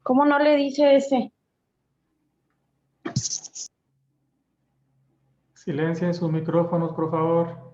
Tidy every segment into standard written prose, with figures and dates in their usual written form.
¿Cómo no le dice ese? Silencien sus micrófonos, por favor.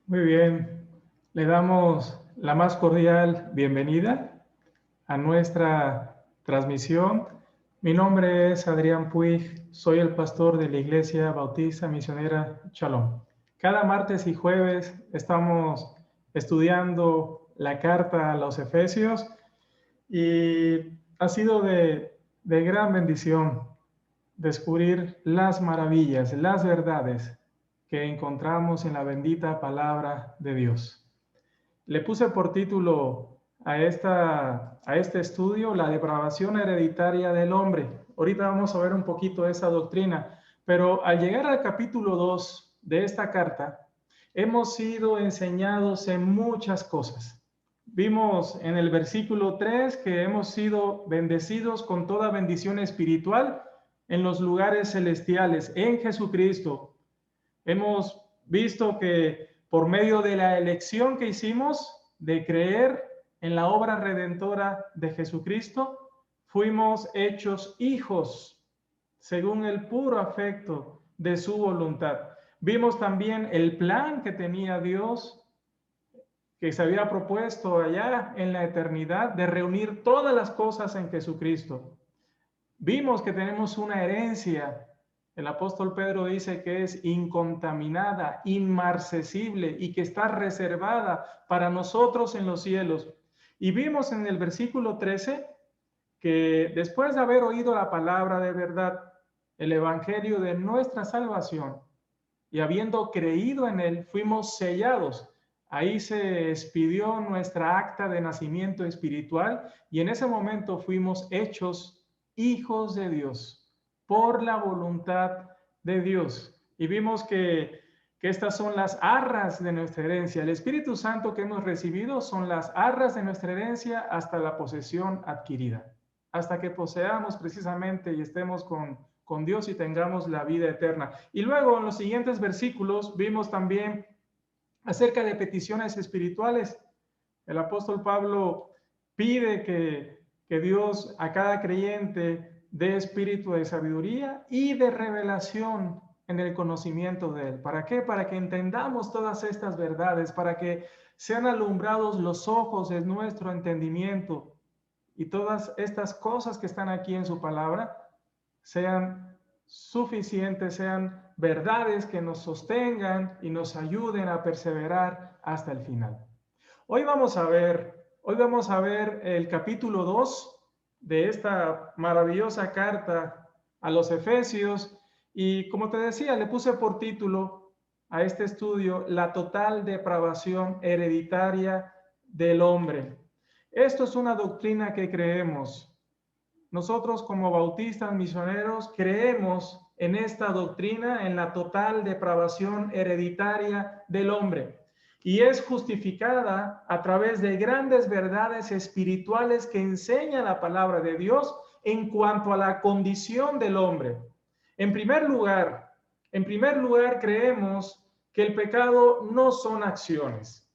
Muy bien, le damos la más cordial bienvenida a nuestra transmisión. Mi nombre es Adrián Puig, soy el pastor de la Iglesia Bautista Misionera Shalom. Cada martes y jueves estamos estudiando la carta a los Efesios y ha sido de gran bendición descubrir las maravillas, las verdades que encontramos en la bendita palabra de Dios. Le puse por título a este estudio la depravación hereditaria del hombre. Ahorita vamos a ver un poquito de esa doctrina, pero al llegar al capítulo 2 de esta carta, hemos sido enseñados en muchas cosas. Vimos en el versículo 3 que hemos sido bendecidos con toda bendición espiritual en los lugares celestiales, en Jesucristo. Hemos visto que por medio de la elección que hicimos de creer en la obra redentora de Jesucristo, fuimos hechos hijos según el puro afecto de su voluntad. Vimos también el plan que tenía Dios, que se había propuesto allá en la eternidad, de reunir todas las cosas en Jesucristo. Vimos que tenemos una herencia. El apóstol Pedro dice que es incontaminada, inmarcesible y que está reservada para nosotros en los cielos. Y vimos en el versículo 13 que después de haber oído la palabra de verdad, el evangelio de nuestra salvación, y habiendo creído en él, fuimos sellados. Ahí se expidió nuestra acta de nacimiento espiritual y en ese momento fuimos hechos hijos de Dios por la voluntad de Dios. Y vimos que estas son las arras de nuestra herencia. El Espíritu Santo que hemos recibido son las arras de nuestra herencia hasta la posesión adquirida. hasta que poseamos precisamente y estemos con Dios y tengamos la vida eterna. Y luego en los siguientes versículos vimos también acerca de peticiones espirituales. El apóstol Pablo pide que Dios a cada creyente dé espíritu de sabiduría y de revelación en el conocimiento de Él. ¿Para qué? Para que entendamos todas estas verdades, para que sean alumbrados los ojos de nuestro entendimiento y todas estas cosas que están aquí en su palabra sean suficientes, sean verdades que nos sostengan y nos ayuden a perseverar hasta el final. Hoy vamos a ver el capítulo 2 de esta maravillosa carta a los Efesios y como te decía, le puse por título a este estudio la total depravación hereditaria del hombre. Esto es una doctrina que creemos. Nosotros como bautistas misioneros creemos en esta doctrina, en la total depravación hereditaria del hombre. Y es justificada a través de grandes verdades espirituales que enseña la palabra de Dios en cuanto a la condición del hombre. En primer lugar, creemos que el pecado no son acciones.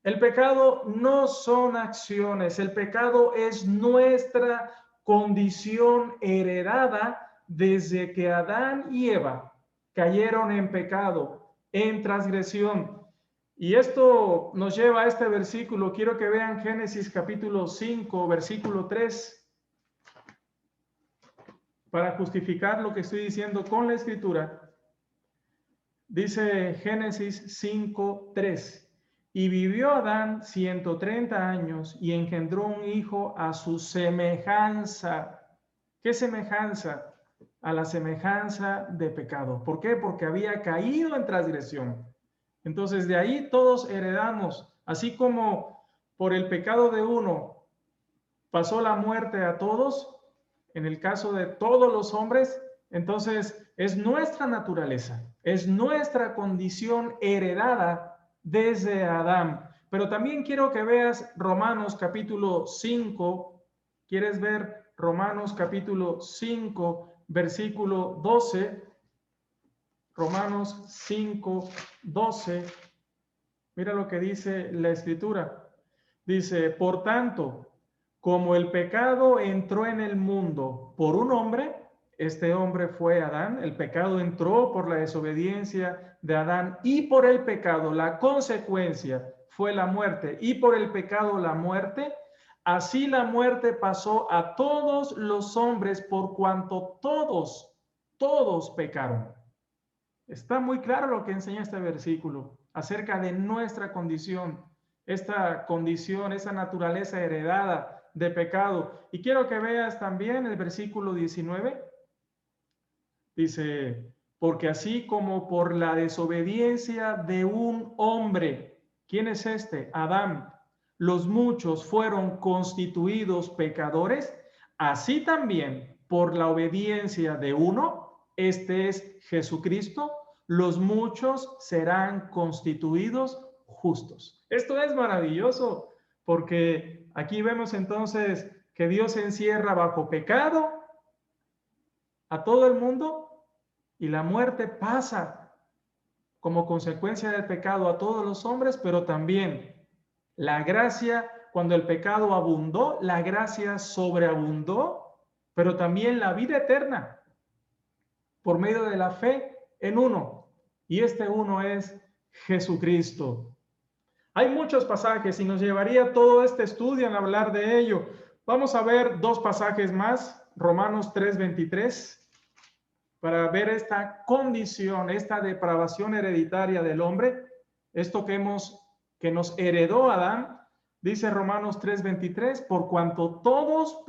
El pecado no son acciones. El pecado es nuestra condición heredada desde que Adán y Eva cayeron en pecado, en transgresión. Y esto nos lleva a este versículo. Quiero que vean Génesis capítulo 5, versículo 3, para justificar lo que estoy diciendo con la escritura. Dice Génesis 5, 3. Y vivió Adán 130 años y engendró un hijo a su semejanza. ¿Qué semejanza? A la semejanza de pecado. ¿Por qué? Porque había caído en transgresión. Entonces de ahí todos heredamos, así como por el pecado de uno pasó la muerte a todos, en el caso de todos los hombres, entonces es nuestra naturaleza, es nuestra condición heredada desde Adán. Pero también quiero que veas Romanos capítulo 5. ¿Quieres ver Romanos capítulo 5, versículo 12? Romanos 5, 12. Mira lo que dice la escritura. Dice, por tanto, como el pecado entró en el mundo por un hombre, este hombre fue Adán, el pecado entró por la desobediencia de Adán y por el pecado la consecuencia fue la muerte y por el pecado la muerte, así la muerte pasó a todos los hombres por cuanto todos pecaron. Está muy claro lo que enseña este versículo acerca de nuestra condición, esta condición, esa naturaleza heredada de pecado. Y quiero que veas también el versículo 19. Dice, porque así como por la desobediencia de un hombre, ¿quién es este? Adán, los muchos fueron constituidos pecadores, así también por la obediencia de uno, este es Jesucristo, los muchos serán constituidos justos. Esto es maravilloso, porque aquí vemos entonces que Dios encierra bajo pecado a todo el mundo y la muerte pasa como consecuencia del pecado a todos los hombres, pero también la gracia, cuando el pecado abundó, la gracia sobreabundó, pero también la vida eterna por medio de la fe en uno, y este uno es Jesucristo. Hay muchos pasajes y nos llevaría todo este estudio en hablar de ello. Vamos a ver dos pasajes más, Romanos 3:23, para ver esta condición, esta depravación hereditaria del hombre, esto que nos heredó Adán. Dice Romanos 3:23, por cuanto todos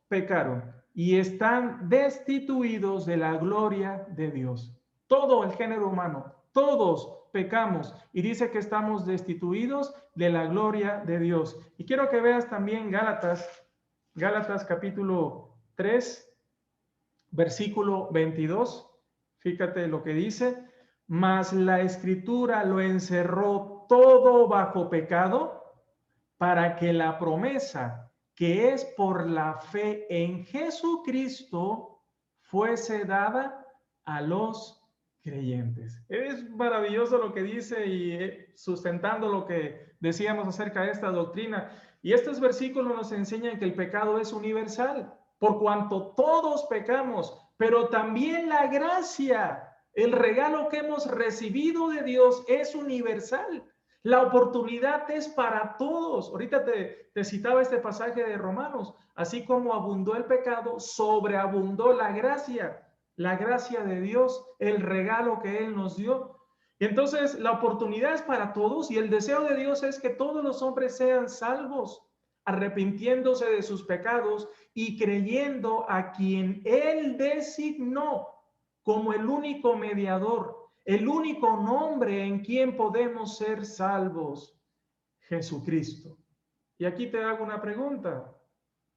pecaron y están destituidos de la gloria de Dios. Todo el género humano, todos pecamos y dice que estamos destituidos de la gloria de Dios. Y quiero que veas también Gálatas capítulo 3, versículo 22. Fíjate lo que dice, mas la escritura lo encerró todo bajo pecado para que la promesa que es por la fe en Jesucristo, fuese dada a los creyentes. Es maravilloso lo que dice y sustentando lo que decíamos acerca de esta doctrina. Y estos versículos nos enseñan que el pecado es universal, por cuanto todos pecamos, pero también la gracia, el regalo que hemos recibido de Dios es universal. La oportunidad es para todos. Ahorita te citaba este pasaje de Romanos. Así como abundó el pecado, sobreabundó la gracia de Dios, el regalo que Él nos dio. Y entonces la oportunidad es para todos y el deseo de Dios es que todos los hombres sean salvos, arrepintiéndose de sus pecados y creyendo a quien Él designó como el único mediador, el único nombre en quien podemos ser salvos, Jesucristo. Y aquí te hago una pregunta.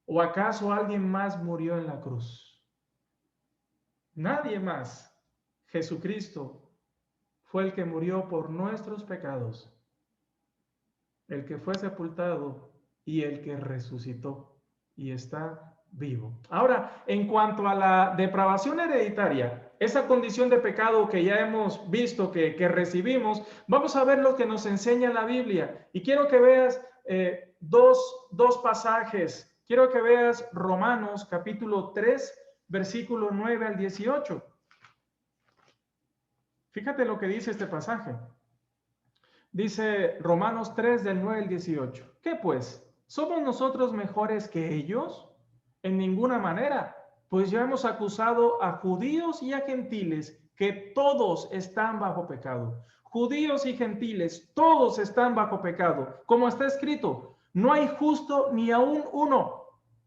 ¿O acaso alguien más murió en la cruz? Nadie más. Jesucristo fue el que murió por nuestros pecados, el que fue sepultado y el que resucitó y está vivo. Ahora, en cuanto a la depravación hereditaria, esa condición de pecado que ya hemos visto que recibimos, vamos a ver lo que nos enseña la Biblia. Y quiero que veas dos pasajes. Quiero que veas Romanos capítulo 3, versículo 9 al 18. Fíjate lo que dice este pasaje. Dice Romanos 3 del 9 al 18. ¿Qué pues? ¿Somos nosotros mejores que ellos? En ninguna manera, pues ya hemos acusado a judíos y a gentiles que todos están bajo pecado. Judíos y gentiles, todos están bajo pecado. Como está escrito, no hay justo ni aún uno.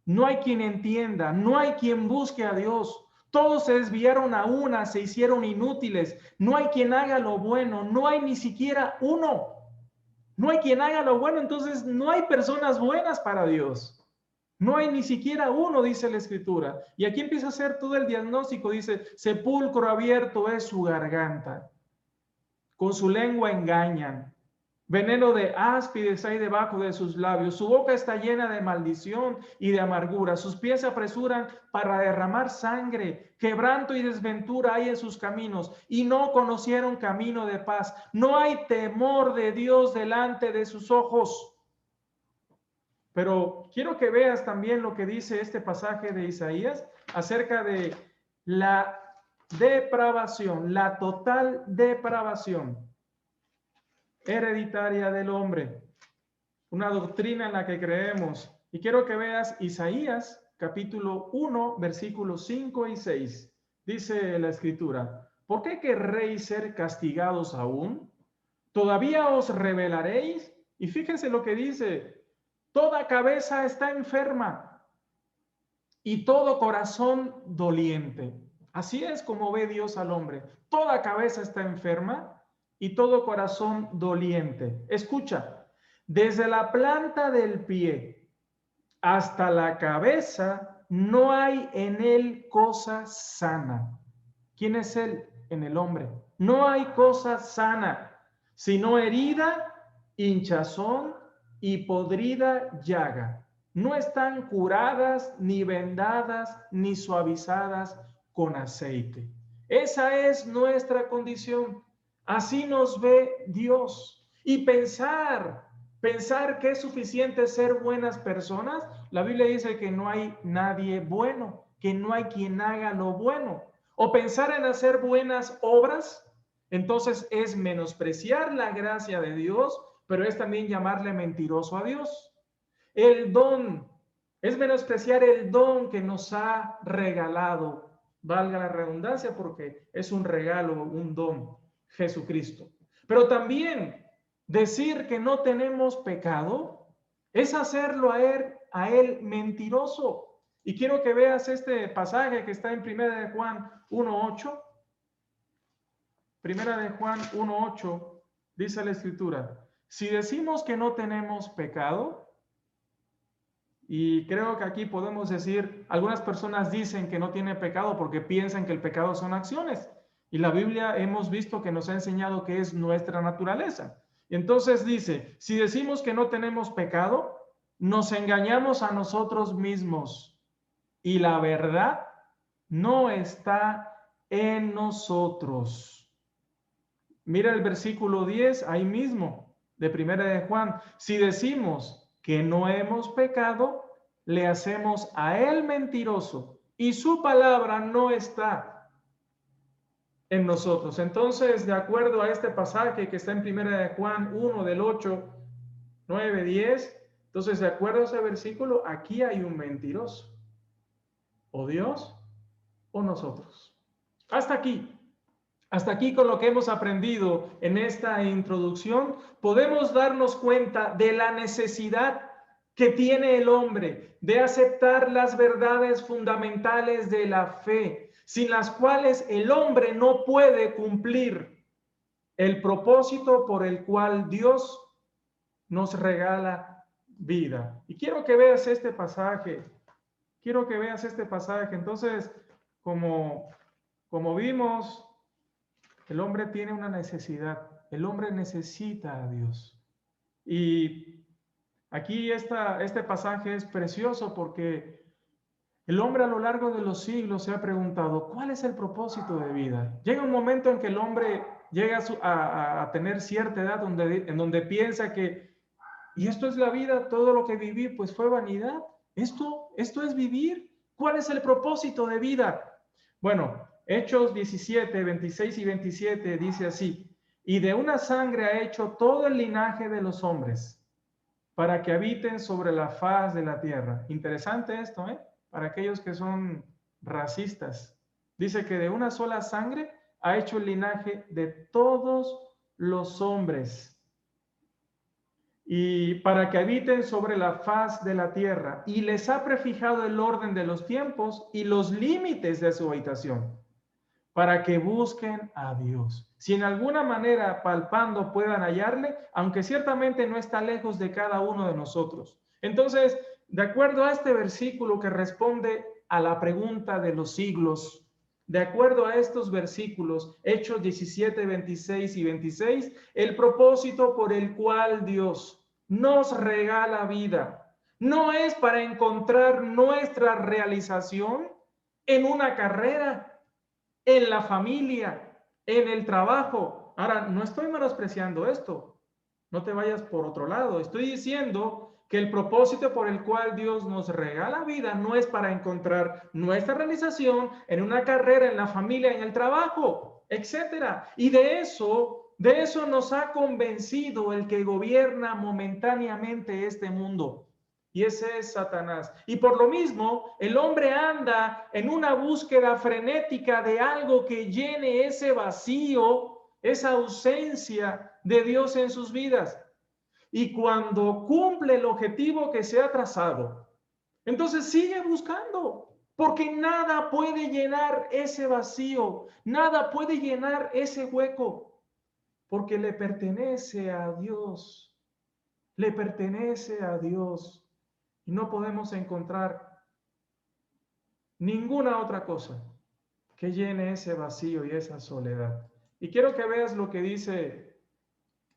No hay quien entienda, no hay quien busque a Dios. Todos se desviaron a una, se hicieron inútiles. No hay quien haga lo bueno, no hay ni siquiera uno. No hay quien haga lo bueno, entonces no hay personas buenas para Dios. No hay ni siquiera uno, dice la Escritura. Y aquí empieza a hacer todo el diagnóstico, dice, sepulcro abierto es su garganta. Con su lengua engañan. Veneno de áspides hay debajo de sus labios. Su boca está llena de maldición y de amargura. Sus pies se apresuran para derramar sangre. Quebranto y desventura hay en sus caminos. Y no conocieron camino de paz. No hay temor de Dios delante de sus ojos. Pero quiero que veas también lo que dice este pasaje de Isaías acerca de la depravación, la total depravación hereditaria del hombre, una doctrina en la que creemos. Y quiero que veas Isaías capítulo 1, versículos 5 y 6. Dice la Escritura, ¿por qué querréis ser castigados aún? ¿Todavía os rebelaréis? Y fíjense lo que dice, toda cabeza está enferma y todo corazón doliente. Así es como ve Dios al hombre. Toda cabeza está enferma y todo corazón doliente. Escucha, desde la planta del pie hasta la cabeza no hay en él cosa sana. ¿Quién es él? En el hombre. No hay cosa sana, sino herida, hinchazón y podrida llaga. No están curadas, ni vendadas, ni suavizadas con aceite. Esa es nuestra condición. Así nos ve Dios. Y pensar que es suficiente ser buenas personas, la Biblia dice que no hay nadie bueno, que no hay quien haga lo bueno. O pensar en hacer buenas obras, entonces es menospreciar la gracia de Dios, pero es también llamarle mentiroso a Dios. El don es menospreciar el don que nos ha regalado, valga la redundancia, porque es un regalo, un don, Jesucristo. Pero también decir que no tenemos pecado es hacerlo a él mentiroso. Y quiero que veas este pasaje que está en 1 de Juan 1:8. 1 de Juan 1:8 dice la Escritura, si decimos que no tenemos pecado, y creo que aquí podemos decir, algunas personas dicen que no tienen pecado porque piensan que el pecado son acciones. Y la Biblia hemos visto que nos ha enseñado que es nuestra naturaleza. Y entonces dice, si decimos que no tenemos pecado, nos engañamos a nosotros mismos y la verdad no está en nosotros. Mira el versículo 10 ahí mismo de Primera de Juan. Si decimos que no hemos pecado, le hacemos a él mentiroso y su palabra no está en nosotros. Entonces, de acuerdo a este pasaje que está en Primera de Juan 1 del 8, 9, 10, entonces de acuerdo a ese versículo, aquí hay un mentiroso. O Dios o nosotros. Hasta aquí con lo que hemos aprendido en esta introducción, podemos darnos cuenta de la necesidad que tiene el hombre de aceptar las verdades fundamentales de la fe, sin las cuales el hombre no puede cumplir el propósito por el cual Dios nos regala vida. Y quiero que veas este pasaje. Entonces, como vimos, el hombre tiene una necesidad. El hombre necesita a Dios. Y aquí este pasaje es precioso porque el hombre a lo largo de los siglos se ha preguntado, ¿cuál es el propósito de vida? Llega un momento en que el hombre llega a tener cierta edad en donde piensa que, y esto es la vida, todo lo que viví pues fue vanidad. Esto es vivir. ¿Cuál es el propósito de vida? Bueno, Hechos 17, 26 y 27 dice así, y de una sangre ha hecho todo el linaje de los hombres, para que habiten sobre la faz de la tierra. Interesante esto, ¿eh? Para aquellos que son racistas. Dice que de una sola sangre ha hecho el linaje de todos los hombres. Y para que habiten sobre la faz de la tierra, y les ha prefijado el orden de los tiempos y los límites de su habitación, para que busquen a Dios. Si en alguna manera palpando puedan hallarle, aunque ciertamente no está lejos de cada uno de nosotros. Entonces, de acuerdo a este versículo que responde a la pregunta de los siglos, de acuerdo a estos versículos, Hechos 17, 26 y 26, el propósito por el cual Dios nos regala vida no es para encontrar nuestra realización en una carrera, en la familia, en el trabajo. Ahora, no estoy menospreciando esto. No te vayas por otro lado. Estoy diciendo que el propósito por el cual Dios nos regala vida no es para encontrar nuestra realización en una carrera, en la familia, en el trabajo, etcétera. Y de eso nos ha convencido el que gobierna momentáneamente este mundo. Y ese es Satanás. Y por lo mismo, el hombre anda en una búsqueda frenética de algo que llene ese vacío, esa ausencia de Dios en sus vidas. Y cuando cumple el objetivo que se ha trazado, entonces sigue buscando, porque nada puede llenar ese vacío, nada puede llenar ese hueco, porque le pertenece a Dios, le pertenece a Dios. Y no podemos encontrar ninguna otra cosa que llene ese vacío y esa soledad. Y quiero que veas lo que dice,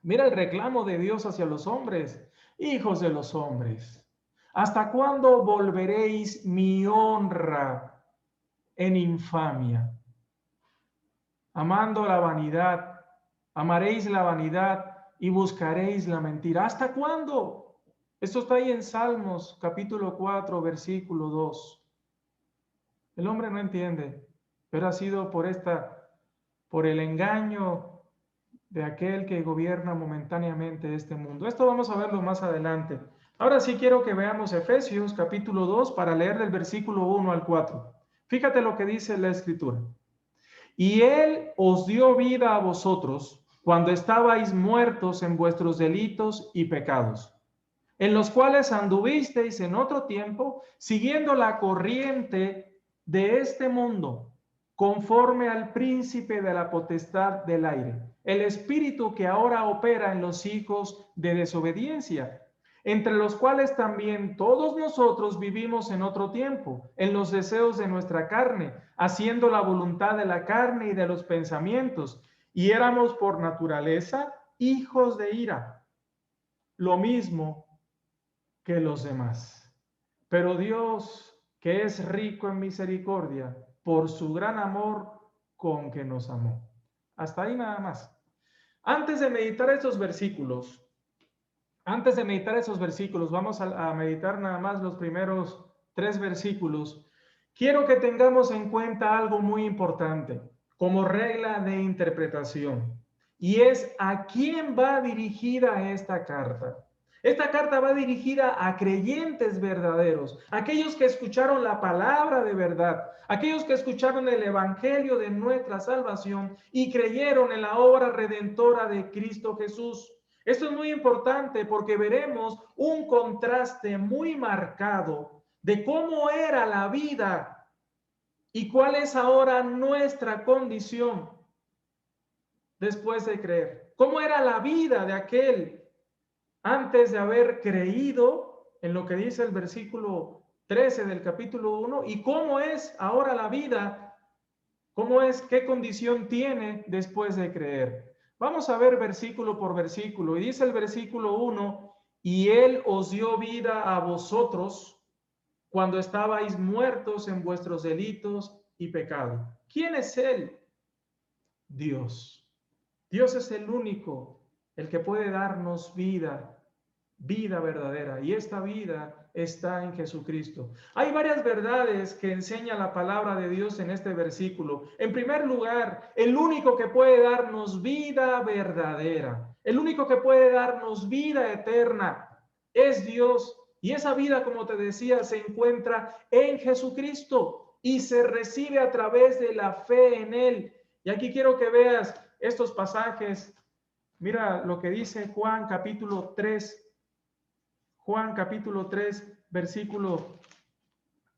mira el reclamo de Dios hacia los hombres, hijos de los hombres. ¿Hasta cuándo volveréis mi honra en infamia? Amando la vanidad, amaréis la vanidad y buscaréis la mentira. ¿Hasta cuándo? Esto está ahí en Salmos, capítulo 4, versículo 2. El hombre no entiende, pero ha sido por el engaño de aquel que gobierna momentáneamente este mundo. Esto vamos a verlo más adelante. Ahora sí quiero que veamos Efesios, capítulo 2, para leer del versículo 1 al 4. Fíjate lo que dice la Escritura. Y Él os dio vida a vosotros cuando estabais muertos en vuestros delitos y pecados, en los cuales anduvisteis en otro tiempo, siguiendo la corriente de este mundo, conforme al príncipe de la potestad del aire, el espíritu que ahora opera en los hijos de desobediencia, entre los cuales también todos nosotros vivimos en otro tiempo, en los deseos de nuestra carne, haciendo la voluntad de la carne y de los pensamientos, y éramos por naturaleza hijos de ira. Lo mismo que los demás. Pero Dios, que es rico en misericordia, por su gran amor con que nos amó. Hasta ahí nada más. Antes de meditar esos versículos, vamos a meditar nada más los primeros 3 versículos. Quiero que tengamos en cuenta algo muy importante como regla de interpretación, y es a quién va dirigida esta carta. Esta carta va dirigida a creyentes verdaderos, aquellos que escucharon la palabra de verdad, aquellos que escucharon el evangelio de nuestra salvación y creyeron en la obra redentora de Cristo Jesús. Esto es muy importante porque veremos un contraste muy marcado de cómo era la vida y cuál es ahora nuestra condición después de creer. ¿Cómo era la vida de aquel antes de haber creído en lo que dice el versículo 13 del capítulo 1? ¿Y cómo es ahora la vida? ¿Cómo es? ¿Qué condición tiene después de creer? Vamos a ver versículo por versículo. Y dice el versículo 1, y Él os dio vida a vosotros cuando estabais muertos en vuestros delitos y pecado. ¿Quién es Él? Dios. Dios es el único, el que puede darnos vida, vida verdadera. Y esta vida está en Jesucristo. Hay varias verdades que enseña la palabra de Dios en este versículo. En primer lugar, el único que puede darnos vida verdadera, el único que puede darnos vida eterna es Dios. Y esa vida, como te decía, se encuentra en Jesucristo y se recibe a través de la fe en Él. Y aquí quiero que veas estos pasajes. Mira lo que dice Juan capítulo 3. Juan capítulo 3, versículo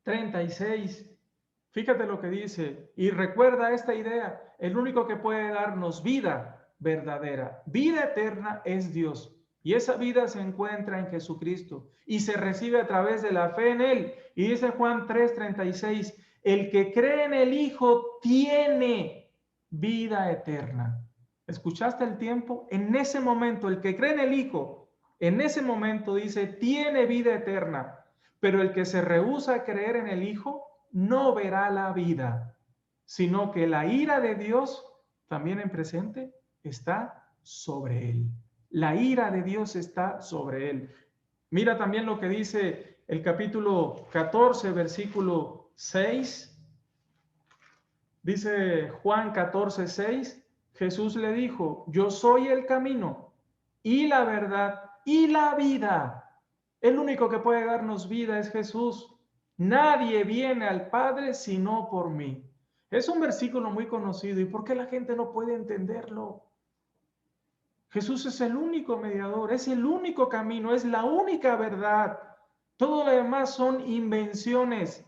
36. Fíjate lo que dice. Y recuerda esta idea. El único que puede darnos vida verdadera, vida eterna, es Dios. Y esa vida se encuentra en Jesucristo y se recibe a través de la fe en Él. Y dice Juan 3:36, el que cree en el Hijo tiene vida eterna. ¿Escuchaste el tiempo? En ese momento, el que cree en el Hijo, en ese momento dice, tiene vida eterna. Pero el que se rehúsa a creer en el Hijo no verá la vida, sino que la ira de Dios, también en presente, está sobre él. La ira de Dios está sobre él. Mira también lo que dice el capítulo 14, versículo 6. Dice Juan 14, 6. Jesús le dijo, yo soy el camino y la verdad y la vida. El único que puede darnos vida es Jesús. Nadie viene al Padre sino por mí. Es un versículo muy conocido. ¿Y por qué la gente no puede entenderlo? Jesús es el único mediador, es el único camino, es la única verdad. Todo lo demás son invenciones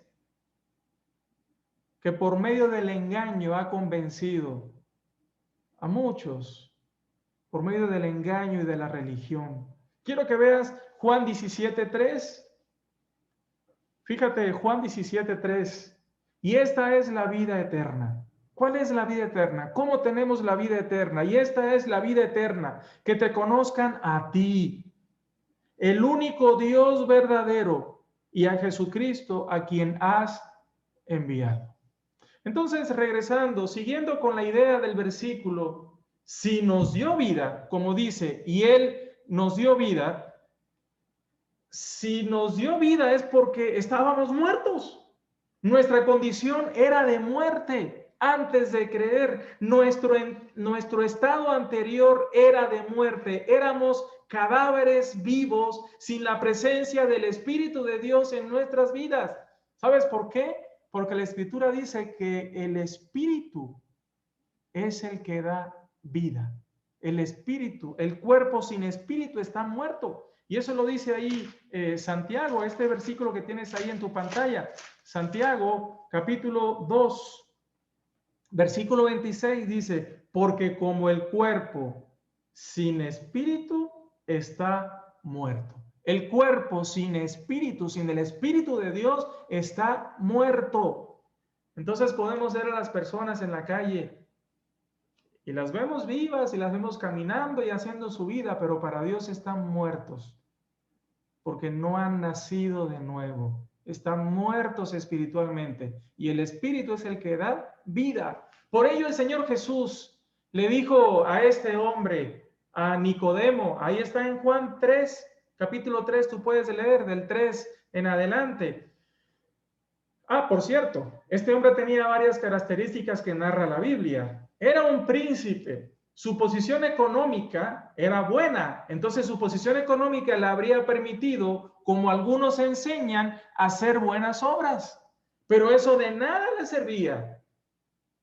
que por medio del engaño ha convencido a muchos, por medio del engaño y de la religión. Quiero que veas Juan 17:3. Fíjate, Juan 17:3. Y esta es la vida eterna. ¿Cuál es la vida eterna? ¿Cómo tenemos la vida eterna? Y esta es la vida eterna, que te conozcan a ti, el único Dios verdadero, y a Jesucristo a quien has enviado. Entonces, regresando, siguiendo con la idea del versículo, si nos dio vida, como dice, y Él nos dio vida, si nos dio vida es porque estábamos muertos. Nuestra condición era de muerte antes de creer. Nuestro estado anterior era de muerte. Éramos cadáveres vivos sin la presencia del Espíritu de Dios en nuestras vidas. ¿Sabes por qué? Porque la Escritura dice que el Espíritu es el que da vida. El Espíritu, el cuerpo sin Espíritu está muerto. Y eso lo dice ahí Santiago, este versículo que tienes ahí en tu pantalla. Santiago, capítulo 2, versículo 26 dice, porque como el cuerpo sin espíritu está muerto. El cuerpo sin espíritu, sin el Espíritu de Dios, está muerto. Entonces podemos ver a las personas en la calle y las vemos vivas y las vemos caminando y haciendo su vida, pero para Dios están muertos. porque no han nacido de nuevo. Están muertos espiritualmente y el Espíritu es el que da vida. Por ello el Señor Jesús le dijo a este hombre, a Nicodemo, ahí está en Juan 3, capítulo 3, tú puedes leer del 3 en adelante. Por cierto, este hombre tenía varias características que narra la Biblia. Era un príncipe, su posición económica era buena, entonces su posición económica le habría permitido, como algunos enseñan, hacer buenas obras. Pero eso de nada le servía,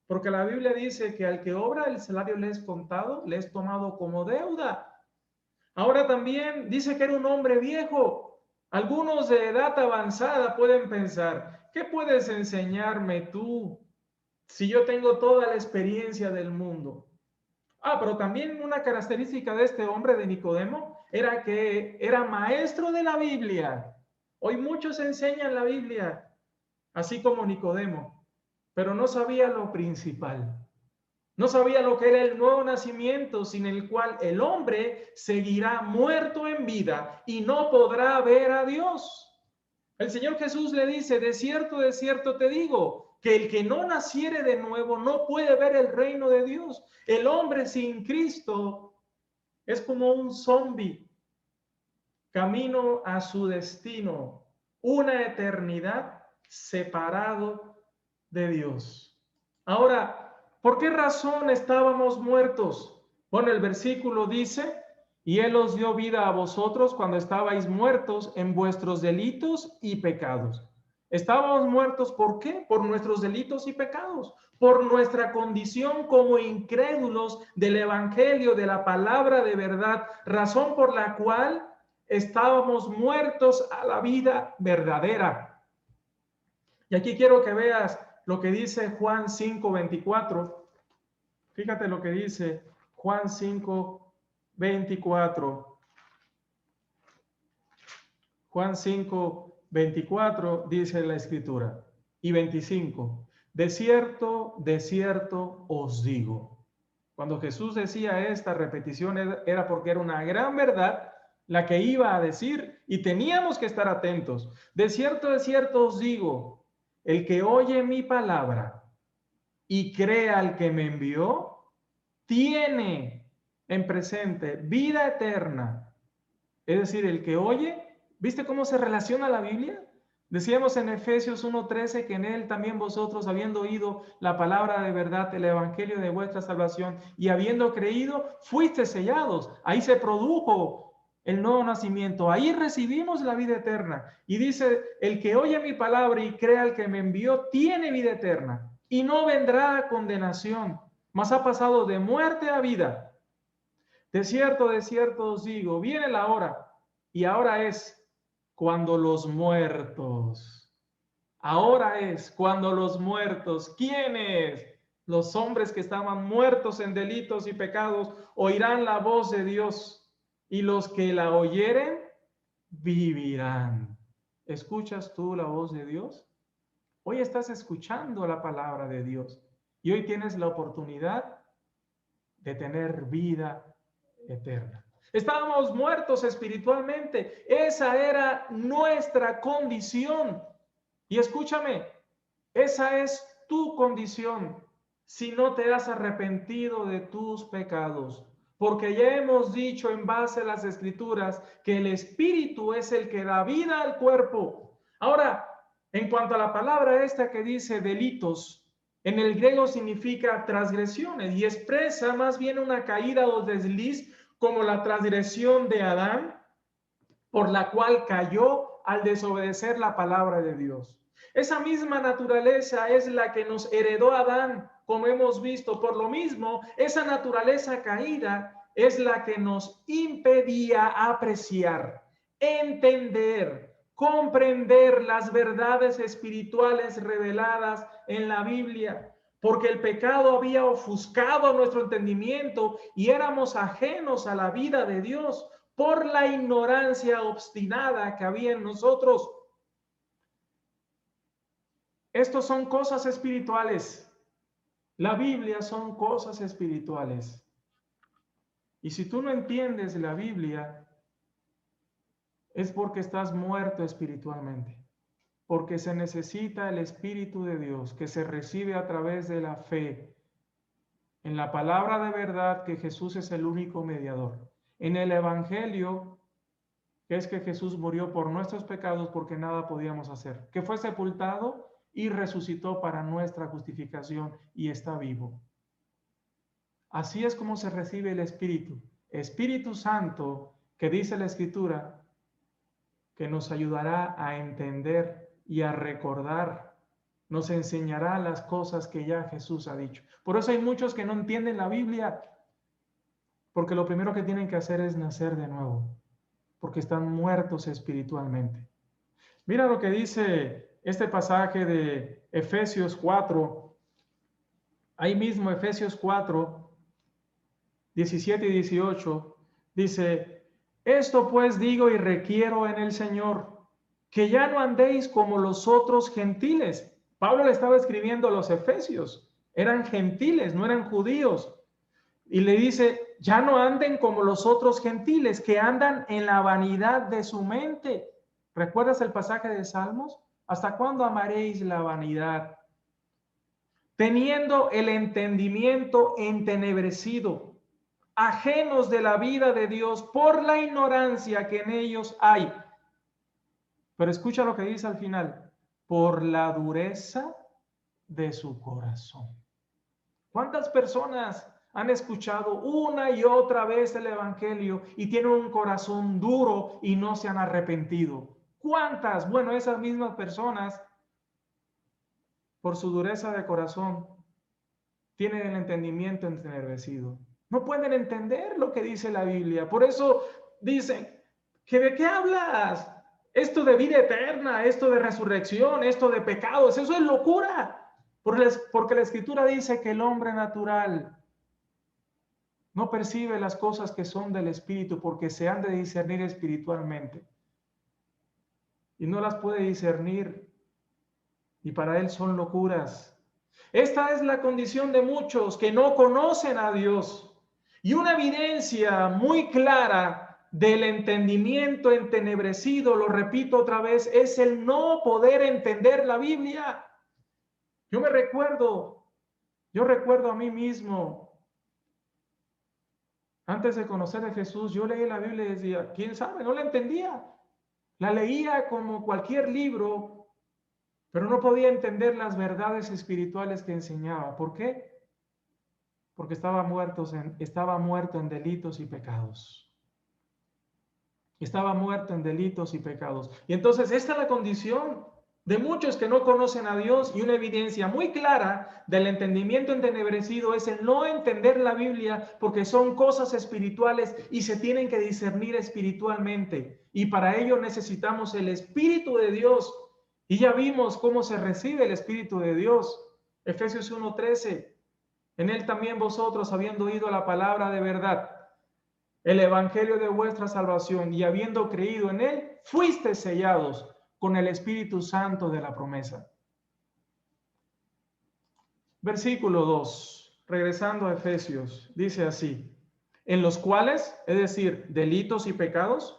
porque la Biblia dice que al que obra el salario le es contado, le es tomado como deuda. Ahora también dice que era un hombre viejo. Algunos de edad avanzada pueden pensar, ¿qué puedes enseñarme tú si yo tengo toda la experiencia del mundo? Pero también una característica de este hombre de Nicodemo era que era maestro de la Biblia. Hoy muchos enseñan la Biblia, así como Nicodemo, pero no sabía lo principal. No sabía lo que era el nuevo nacimiento, sin el cual el hombre seguirá muerto en vida y no podrá ver a Dios. El Señor Jesús le dice, de cierto te digo, que el que no naciere de nuevo no puede ver el reino de Dios. El hombre sin Cristo es como un zombi, camino a su destino, una eternidad separado de Dios. Ahora, ¿por qué razón estábamos muertos? Bueno, el versículo dice, y Él os dio vida a vosotros cuando estabais muertos en vuestros delitos y pecados. Estábamos muertos, ¿por qué? Por nuestros delitos y pecados, por nuestra condición como incrédulos del Evangelio, de la palabra de verdad, razón por la cual estábamos muertos a la vida verdadera. Y aquí quiero que veas lo que dice Juan 5:24. Fíjate lo que dice Juan 5:24. Juan 5:24 dice la escritura. Y 25. De cierto os digo. Cuando Jesús decía esta repetición era porque era una gran verdad la que iba a decir y teníamos que estar atentos. De cierto os digo, el que oye mi palabra y crea al que me envió, tiene en presente vida eterna. Es decir, el que oye, ¿viste cómo se relaciona la Biblia? Decíamos en Efesios 1:13 que en él también vosotros, habiendo oído la palabra de verdad, el evangelio de vuestra salvación, y habiendo creído, fuiste sellados. Ahí se produjo el nuevo nacimiento. Ahí recibimos la vida eterna. Y dice, el que oye mi palabra y crea al que me envió, tiene vida eterna. Y no vendrá a condenación, mas ha pasado de muerte a vida. De cierto os digo, viene la hora, y ahora es cuando los muertos, ahora es cuando los muertos, ¿quiénes? Los hombres que estaban muertos en delitos y pecados, oirán la voz de Dios, y los que la oyeren, vivirán. ¿Escuchas tú la voz de Dios? Hoy estás escuchando la palabra de Dios, y hoy tienes la oportunidad de tener vida eterna. Estábamos muertos espiritualmente. Esa era nuestra condición. Y escúchame, esa es tu condición si no te has arrepentido de tus pecados. Porque ya hemos dicho en base a las Escrituras que el Espíritu es el que da vida al cuerpo. Ahora, en cuanto a la palabra esta que dice delitos, en el griego significa transgresiones y expresa más bien una caída o desliz como la transgresión de Adán, por la cual cayó al desobedecer la palabra de Dios. Esa misma naturaleza es la que nos heredó Adán, como hemos visto. Por lo mismo, esa naturaleza caída es la que nos impedía apreciar, entender, comprender las verdades espirituales reveladas en la Biblia, porque el pecado había ofuscado nuestro entendimiento y éramos ajenos a la vida de Dios por la ignorancia obstinada que había en nosotros. Estos son cosas espirituales. La Biblia son cosas espirituales. Y si tú no entiendes la Biblia, es porque estás muerto espiritualmente, porque se necesita el Espíritu de Dios que se recibe a través de la fe en la palabra de verdad que Jesús es el único mediador, en el Evangelio, que es que Jesús murió por nuestros pecados porque nada podíamos hacer, que fue sepultado y resucitó para nuestra justificación y está vivo. Así es como se recibe el Espíritu. Espíritu Santo, que dice la Escritura, que nos ayudará a entender y a recordar, nos enseñará las cosas que ya Jesús ha dicho. Por eso hay muchos que no entienden la Biblia, porque lo primero que tienen que hacer es nacer de nuevo, porque están muertos espiritualmente. Mira lo que dice este pasaje de Efesios 4, ahí mismo Efesios 4, 17 y 18, dice, esto pues digo y requiero en el Señor, que ya no andéis como los otros gentiles. Pablo le estaba escribiendo a los efesios, eran gentiles, no eran judíos. Y le dice, ya no anden como los otros gentiles, que andan en la vanidad de su mente. ¿Recuerdas el pasaje de Salmos? ¿Hasta cuándo amaréis la vanidad? Teniendo el entendimiento entenebrecido, ajenos de la vida de Dios por la ignorancia que en ellos hay. Pero escucha lo que dice al final, por la dureza de su corazón. ¿Cuántas personas han escuchado una y otra vez el Evangelio y tienen un corazón duro y no se han arrepentido? ¿Cuántas? Bueno, esas mismas personas, por su dureza de corazón, tienen el entendimiento entenebrecido. No pueden entender lo que dice la Biblia. Por eso dicen, ¿que de qué hablas? Esto de vida eterna, esto de resurrección, esto de pecados, eso es locura. Porque la Escritura dice que el hombre natural no percibe las cosas que son del Espíritu porque se han de discernir espiritualmente. Y no las puede discernir. Y para él son locuras. Esta es la condición de muchos que no conocen a Dios. Y una evidencia muy clara del entendimiento entenebrecido, lo repito otra vez, es el no poder entender la Biblia. Yo recuerdo a mí mismo, antes de conocer a Jesús, yo leí la Biblia y decía, ¿quién sabe? No la entendía. La leía como cualquier libro, pero no podía entender las verdades espirituales que enseñaba. ¿Por qué? Porque estaba muerto en delitos y pecados. Estaba muerto en delitos y pecados. Y entonces esta es la condición de muchos que no conocen a Dios, y una evidencia muy clara del entendimiento entenebrecido es el no entender la Biblia, porque son cosas espirituales y se tienen que discernir espiritualmente. Y para ello necesitamos el Espíritu de Dios. Y ya vimos cómo se recibe el Espíritu de Dios. Efesios 1:13. En él también vosotros, habiendo oído la palabra de verdad, el evangelio de vuestra salvación, y habiendo creído en él, fuisteis sellados con el Espíritu Santo de la promesa. Versículo 2, regresando a Efesios, dice así, en los cuales, es decir, delitos y pecados,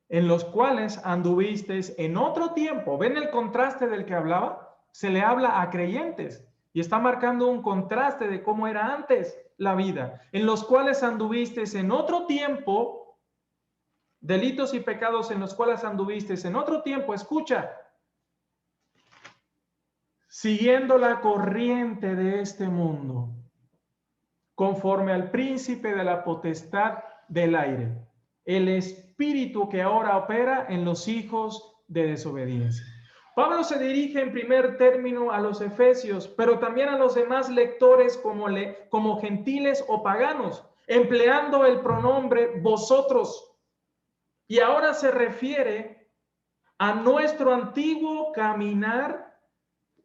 en los cuales anduvisteis en otro tiempo. ¿Ven el contraste del que hablaba? Se le habla a creyentes y está marcando un contraste de cómo era antes la vida. En los cuales anduvisteis en otro tiempo, delitos y pecados en los cuales anduvisteis en otro tiempo, escucha, siguiendo la corriente de este mundo, conforme al príncipe de la potestad del aire, el espíritu que ahora opera en los hijos de desobediencia. Pablo se dirige en primer término a los efesios, pero también a los demás lectores como gentiles o paganos, empleando el pronombre vosotros. Y ahora se refiere a nuestro antiguo caminar,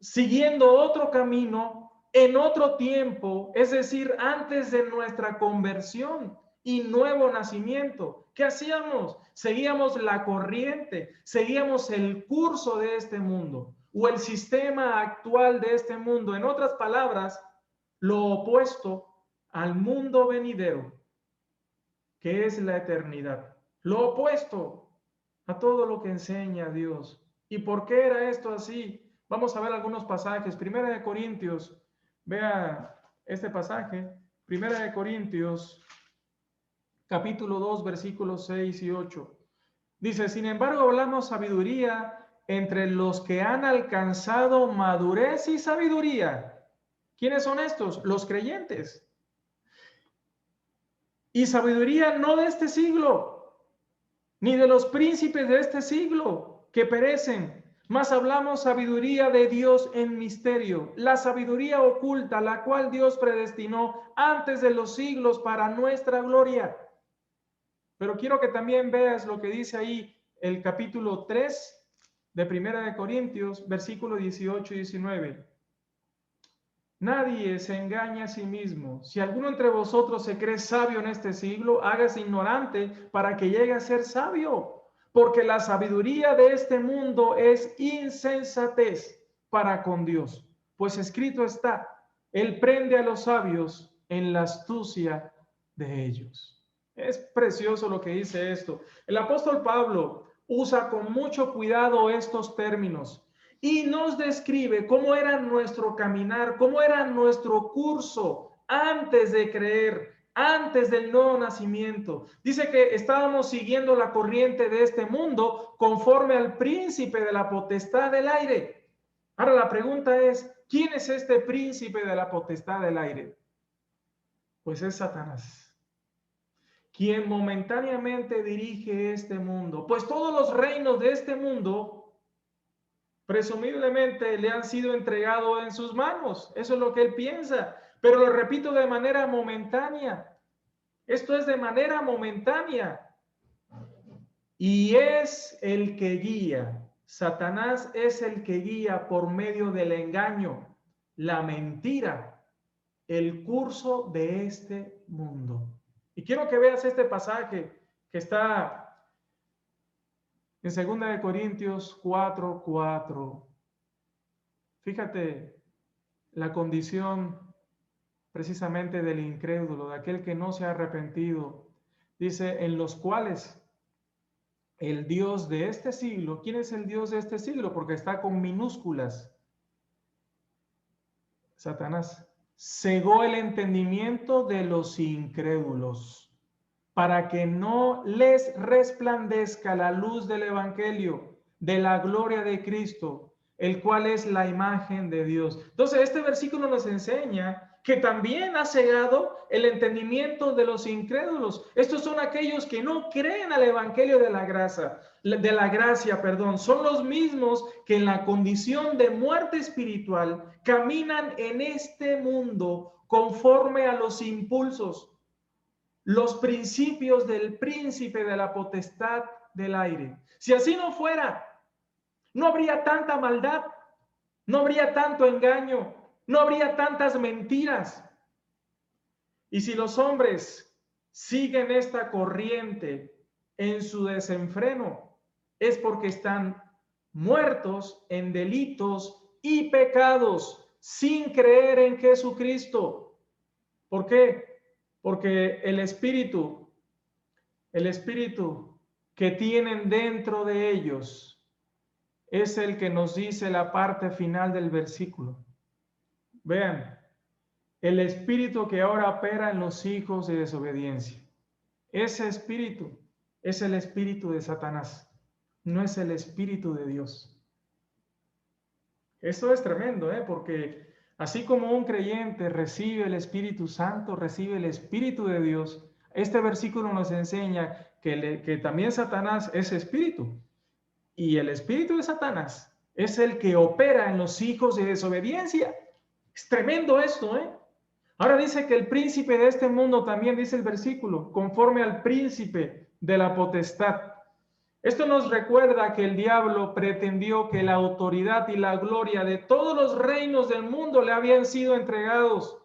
siguiendo otro camino, en otro tiempo, es decir, antes de nuestra conversión y nuevo nacimiento. ¿Qué hacíamos? Seguíamos la corriente, seguíamos el curso de este mundo o el sistema actual de este mundo. En otras palabras, lo opuesto al mundo venidero, que es la eternidad. Lo opuesto. a todo lo que enseña Dios. ¿Y por qué era esto así? Vamos a ver algunos pasajes. Primera de Corintios, vea este pasaje. Primera de Corintios, capítulo 2, versículos 6 y 8. Dice, sin embargo, hablamos sabiduría entre los que han alcanzado madurez y sabiduría. ¿Quiénes son estos? Los creyentes. Y sabiduría no de este siglo, ni de los príncipes de este siglo que perecen, mas hablamos sabiduría de Dios en misterio, la sabiduría oculta, la cual Dios predestinó antes de los siglos para nuestra gloria. Pero quiero que también veas lo que dice ahí el capítulo 3 de Primera de Corintios, versículos 18 y 19. Nadie se engaña a sí mismo. Si alguno entre vosotros se cree sabio en este siglo, hágase ignorante para que llegue a ser sabio. Porque la sabiduría de este mundo es insensatez para con Dios. Pues escrito está, Él prende a los sabios en la astucia de ellos. Es precioso lo que dice esto. El apóstol Pablo usa con mucho cuidado estos términos y nos describe cómo era nuestro caminar, cómo era nuestro curso antes de creer, antes del nuevo nacimiento. Dice que estábamos siguiendo la corriente de este mundo conforme al príncipe de la potestad del aire. Ahora la pregunta es, ¿quién es este príncipe de la potestad del aire? Pues es Satanás, quien momentáneamente dirige este mundo. Pues todos los reinos de este mundo presumiblemente le han sido entregados en sus manos. Eso es lo que él piensa. Pero lo repito, de manera momentánea. Esto es de manera momentánea. Y es el que guía. Satanás es el que guía por medio del engaño, la mentira, el curso de este mundo. Y quiero que veas este pasaje que está en 2 Corintios 4:4. Fíjate la condición precisamente del incrédulo, de aquel que no se ha arrepentido. Dice, en los cuales el Dios de este siglo, ¿quién es el Dios de este siglo? Porque está con minúsculas. Satanás cegó el entendimiento de los incrédulos para que no les resplandezca la luz del evangelio, de la gloria de Cristo, el cual es la imagen de Dios. Entonces, este versículo nos enseña que también ha cegado el entendimiento de los incrédulos. Estos son aquellos que no creen al evangelio de la gracia, son los mismos que en la condición de muerte espiritual caminan en este mundo conforme a los impulsos, los principios del príncipe de la potestad del aire. Si así no fuera, no habría tanta maldad, no habría tanto engaño, no habría tantas mentiras. Y si los hombres siguen esta corriente en su desenfreno, es porque están muertos en delitos y pecados sin creer en Jesucristo. ¿Por qué? Porque el espíritu que tienen dentro de ellos es el que nos dice la parte final del versículo. Vean, el espíritu que ahora opera en los hijos de desobediencia. Ese espíritu es el espíritu de Satanás, no es el espíritu de Dios. Esto es tremendo, porque así como un creyente recibe el Espíritu Santo, recibe el Espíritu de Dios, este versículo nos enseña que también Satanás es espíritu. Y el espíritu de Satanás es el que opera en los hijos de desobediencia. Es tremendo esto, Ahora dice que el príncipe de este mundo, también dice el versículo, conforme al príncipe de la potestad. Esto nos recuerda que el diablo pretendió que la autoridad y la gloria de todos los reinos del mundo le habían sido entregados.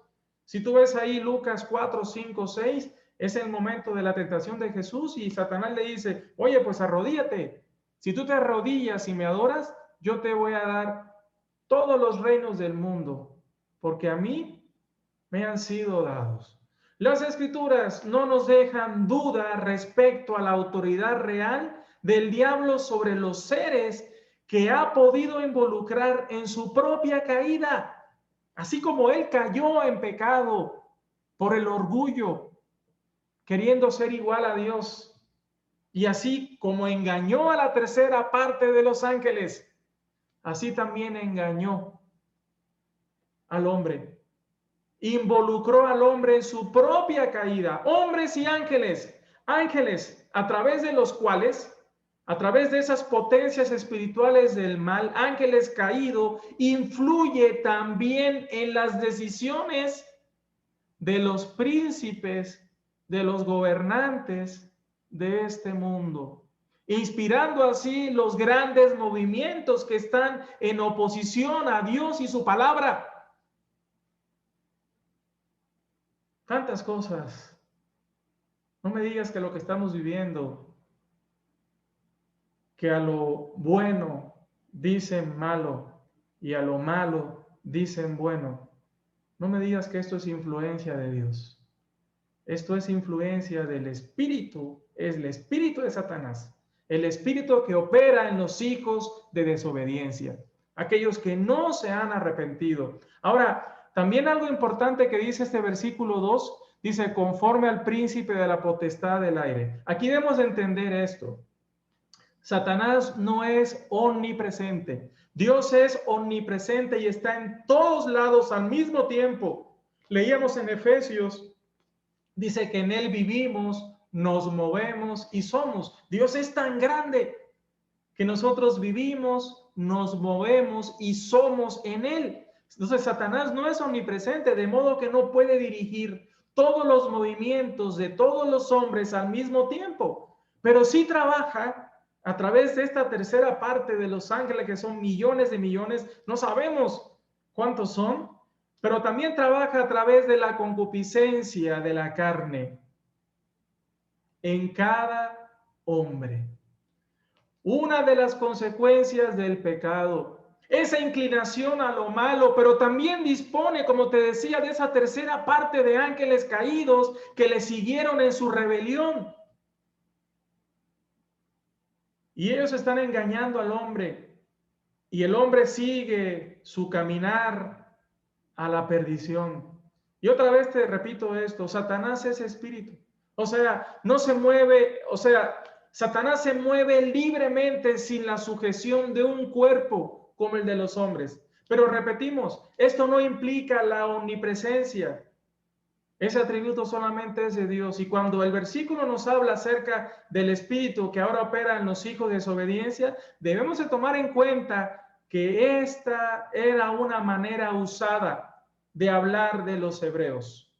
Si tú ves ahí Lucas 4, 5, 6, es el momento de la tentación de Jesús y Satanás le dice, oye, pues arrodíllate. Si tú te arrodillas y me adoras, yo te voy a dar todos los reinos del mundo, porque a mí me han sido dados. Las escrituras no nos dejan duda respecto a la autoridad real del diablo sobre los seres que ha podido involucrar en su propia caída, así como él cayó en pecado por el orgullo, queriendo ser igual a Dios, y así como engañó a la tercera parte de los ángeles, así también engañó al hombre, involucró al hombre en su propia caída. Hombres y ángeles, ángeles a través de los cuales, a través de esas potencias espirituales del mal, ángeles caídos, influye también en las decisiones de los príncipes, de los gobernantes de este mundo, inspirando así los grandes movimientos que están en oposición a Dios y su palabra. Tantas cosas. No me digas que lo que estamos viviendo, que a lo bueno dicen malo y a lo malo dicen bueno. No me digas que esto es influencia de Dios. Esto es influencia del espíritu, es el espíritu de Satanás, el espíritu que opera en los hijos de desobediencia, aquellos que no se han arrepentido. Ahora, también algo importante que dice este versículo 2, dice, conforme al príncipe de la potestad del aire. Aquí debemos de entender esto. Satanás no es omnipresente. Dios es omnipresente y está en todos lados al mismo tiempo. Leíamos en Efesios, dice que en Él vivimos, nos movemos y somos. Dios es tan grande que nosotros vivimos, nos movemos y somos en Él. Entonces Satanás no es omnipresente, de modo que no puede dirigir todos los movimientos de todos los hombres al mismo tiempo, pero sí trabaja a través de esta tercera parte de los ángeles, que son millones de millones, no sabemos cuántos son, pero también trabaja a través de la concupiscencia de la carne en cada hombre. Una de las consecuencias del pecado, esa inclinación a lo malo, pero también dispone, como te decía, de esa tercera parte de ángeles caídos que le siguieron en su rebelión. Y ellos están engañando al hombre, y el hombre sigue su caminar a la perdición. Y otra vez te repito esto, Satanás es espíritu. O sea, no se mueve, o sea, Satanás se mueve libremente sin la sujeción de un cuerpo como el de los hombres. Pero repetimos, esto no implica la omnipresencia. Ese atributo solamente es de Dios. Y cuando el versículo nos habla acerca del espíritu que ahora opera en los hijos de desobediencia, debemos de tomar en cuenta que esta era una manera usada de hablar de los hebreos.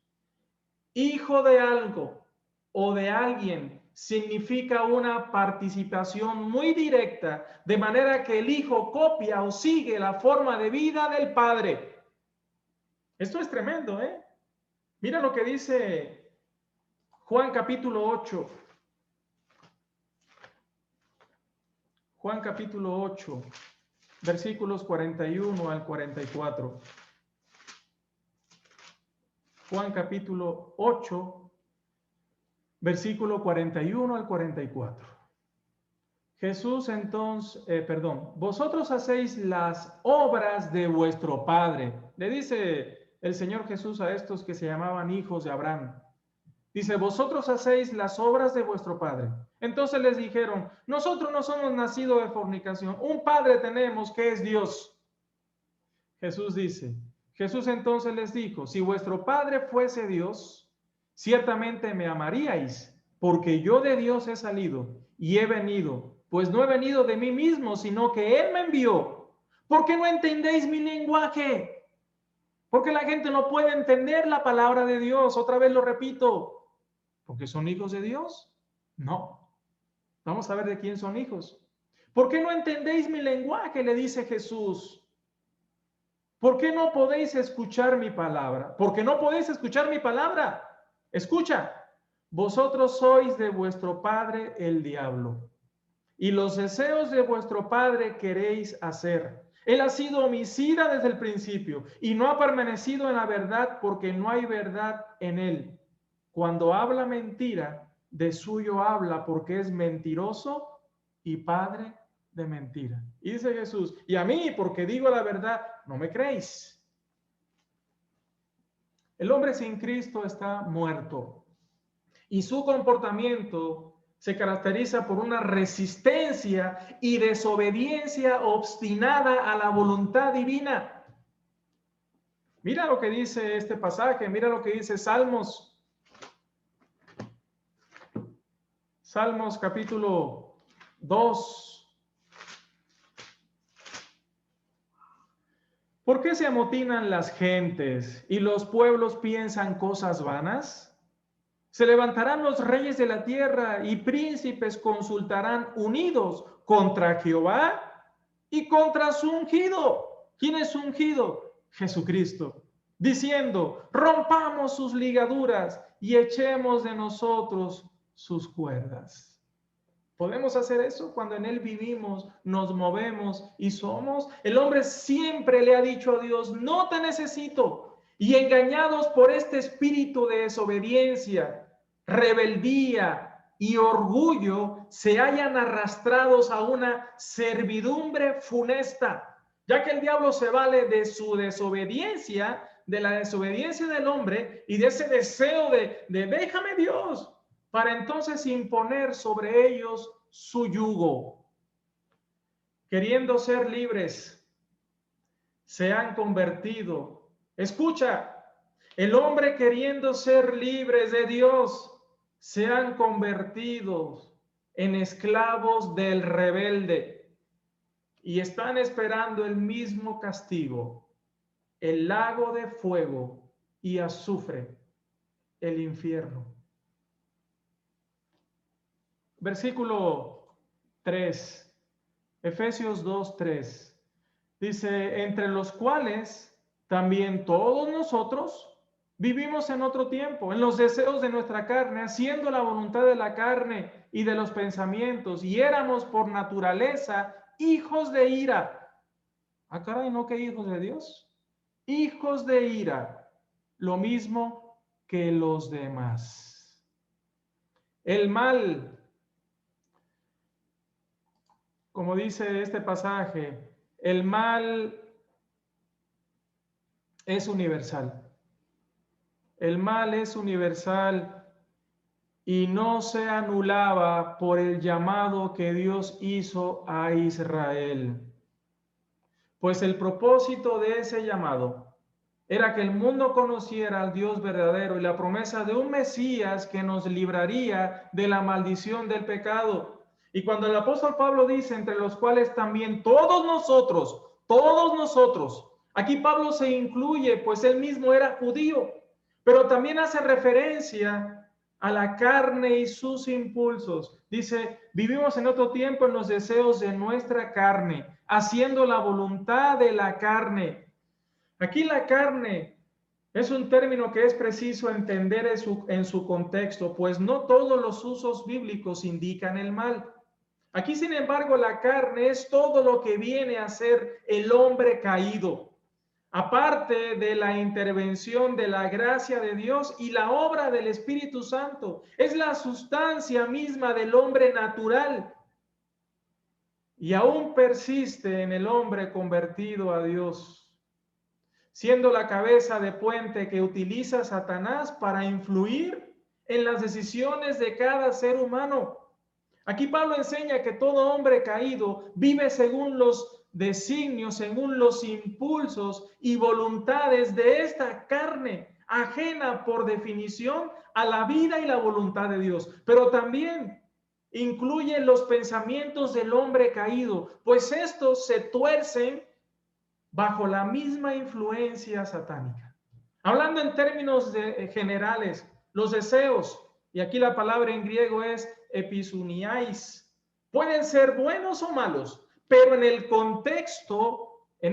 Hijo de algo o de alguien significa una participación muy directa, de manera que el hijo copia o sigue la forma de vida del padre. Esto es tremendo, ¿eh? Mira lo que dice Juan capítulo 8. Juan capítulo 8, versículos 41 al 44. Juan capítulo 8, versículo 41 al 44. Jesús entonces, vosotros hacéis las obras de vuestro Padre. Le dice el Señor Jesús a estos que se llamaban hijos de Abraham. Dice, vosotros hacéis las obras de vuestro padre. Entonces les dijeron, nosotros no somos nacidos de fornicación, un padre tenemos que es Dios. Jesús entonces les dijo, si vuestro padre fuese Dios, ciertamente me amaríais, porque yo de Dios he salido y he venido, pues no he venido de mí mismo, sino que Él me envió. ¿Por qué no entendéis mi lenguaje? Porque la gente no puede entender la palabra de Dios. Otra vez lo repito. ¿Porque son hijos de Dios? No. Vamos a ver de quién son hijos. ¿Por qué no entendéis mi lenguaje? Le dice Jesús. ¿Por qué no podéis escuchar mi palabra? ¿Por qué no podéis escuchar mi palabra? Escucha. Vosotros sois de vuestro padre el diablo, y los deseos de vuestro padre queréis hacer. Él ha sido homicida desde el principio y no ha permanecido en la verdad, porque no hay verdad en él. Cuando habla mentira, de suyo habla, porque es mentiroso y padre de mentira. Y dice Jesús, y a mí, porque digo la verdad, no me creéis. El hombre sin Cristo está muerto y su comportamiento se caracteriza por una resistencia y desobediencia obstinada a la voluntad divina. Mira lo que dice este pasaje, mira lo que dice Salmos. Salmos capítulo 2. ¿Por qué se amotinan las gentes y los pueblos piensan cosas vanas? Se levantarán los reyes de la tierra y príncipes consultarán unidos contra Jehová y contra su ungido. ¿Quién es su ungido? Jesucristo. Diciendo, rompamos sus ligaduras y echemos de nosotros sus cuerdas. ¿Podemos hacer eso cuando en Él vivimos, nos movemos y somos? El hombre siempre le ha dicho a Dios, no te necesito. Y engañados por este espíritu de desobediencia, rebeldía y orgullo, se hallan arrastrados a una servidumbre funesta, ya que el diablo se vale de su desobediencia, de la desobediencia del hombre y de ese deseo de déjame Dios, para entonces imponer sobre ellos su yugo. Queriendo ser libres, se han convertido. Escucha, el hombre queriendo ser libres de Dios, se han convertido en esclavos del rebelde y están esperando el mismo castigo, el lago de fuego y azufre, el infierno. Versículo 3, Efesios 2:3, dice, entre los cuales también todos nosotros vivimos en otro tiempo, en los deseos de nuestra carne, haciendo la voluntad de la carne y de los pensamientos, y éramos por naturaleza hijos de ira. Ah, caray, ¿no que hijos de Dios? Hijos de ira, lo mismo que los demás. El mal, como dice este pasaje, el mal es universal. El mal es universal y no se anulaba por el llamado que Dios hizo a Israel. Pues el propósito de ese llamado era que el mundo conociera al Dios verdadero y la promesa de un Mesías que nos libraría de la maldición del pecado. Y cuando el apóstol Pablo dice, entre los cuales también todos nosotros, aquí Pablo se incluye, pues él mismo era judío, pero también hace referencia a la carne y sus impulsos. Dice, vivimos en otro tiempo en los deseos de nuestra carne, haciendo la voluntad de la carne. Aquí la carne es un término que es preciso entender en su contexto, pues no todos los usos bíblicos indican el mal. Aquí, sin embargo, la carne es todo lo que viene a ser el hombre caído, aparte de la intervención de la gracia de Dios y la obra del Espíritu Santo. Es la sustancia misma del hombre natural y aún persiste en el hombre convertido a Dios, siendo la cabeza de puente que utiliza Satanás para influir en las decisiones de cada ser humano. Aquí Pablo enseña que todo hombre caído vive según los designios, según los impulsos y voluntades de esta carne, ajena por definición a la vida y la voluntad de Dios. Pero también incluye los pensamientos del hombre caído, pues estos se tuercen bajo la misma influencia satánica. Hablando en términos generales, los deseos, y aquí la palabra en griego es episuniais, pueden ser buenos o malos, pero en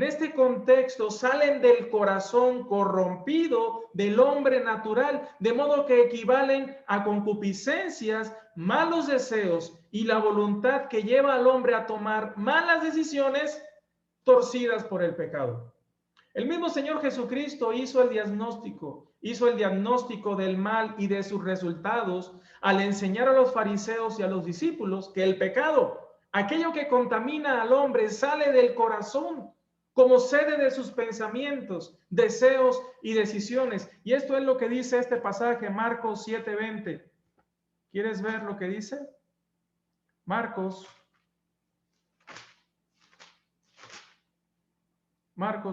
este contexto salen del corazón corrompido del hombre natural, de modo que equivalen a concupiscencias, malos deseos y la voluntad que lleva al hombre a tomar malas decisiones torcidas por el pecado. El mismo Señor Jesucristo hizo el diagnóstico del mal y de sus resultados al enseñar a los fariseos y a los discípulos que el pecado Aquello que contamina al hombre sale del corazón como sede de sus pensamientos, deseos y decisiones. Y esto es lo que dice este pasaje, Marcos 7:20. ¿Quieres ver lo que dice? Marcos